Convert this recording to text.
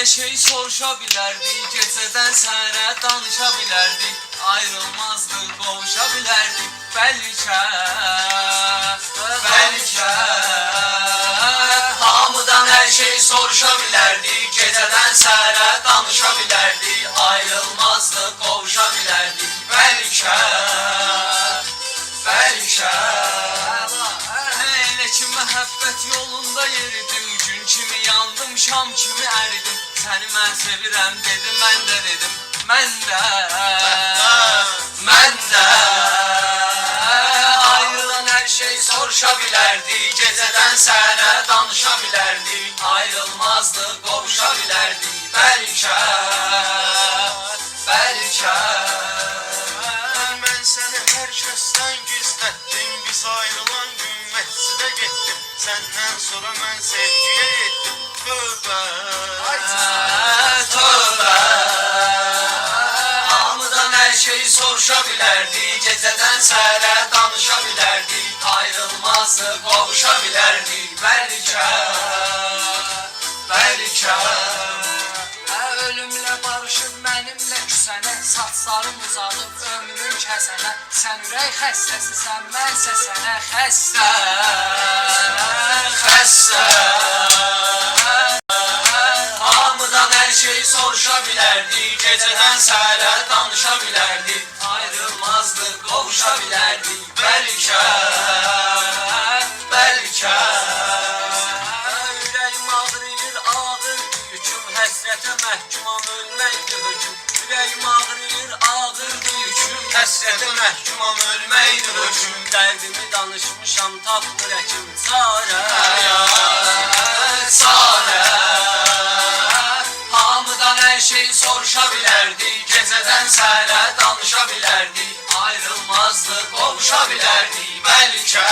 her şey soruşa bilərdik, gecədən səhərə danışa bilərdik, ayrılmazdık, qovuşa bilərdik, bəlkə hamıdan hər şey soruşa bilərdik, gecədən səhərə danışa bilərdik, ayrılmazdık, qovuşa bilərdik, bəlkə elə ki məhəbbət yolunda yeridim, gün kimi yandım, şam kimi əridim, səni mən sevirəm dedim, mən də dedim, mən də ayrılan hər şey soruşa bilərdik, gecədən səhərə danışa bilərdik, ayrılmazdıq, qovuşa bilərdik, bəlkə Mən səni hər kəsdən gizlətdim, biz ayrılan gün məscidə getdim, səndən sonra mən sevgiyə etdim, tövbə hamıdan hər şey soruşa bilərdik, gecədən səhərə danışa bilərdik, ayrılmazdıq, qovuşa bilərdik, bəlkə ölümlə barışıb mənimlə küsənə, saçlarım uzadıb ömrüm kəsənə, sən ürək xəstəsisən, mənsə sənə xəstə hamıdan hər şey soruşa bilərdik, gecədən səhərə danışa bilərdik, ayrılmazdıq, qovuşa bilərdik, bəlkə ürəyim ağrıyır, ağır yüküm, həsrətə məhkumam, ölməkdir höküm, ürəyim ağrıyır, ağırdır yüküm, həsrətə məhkumam, ölməkdir höküm, dərdimi danışmışam, tapmır həkim çarə hamıdan hər şey soruşa bilərdik, gecədən səhərə danışa bilərdik, ayrılmazdıq, qovuşa bilərdik, bəlkə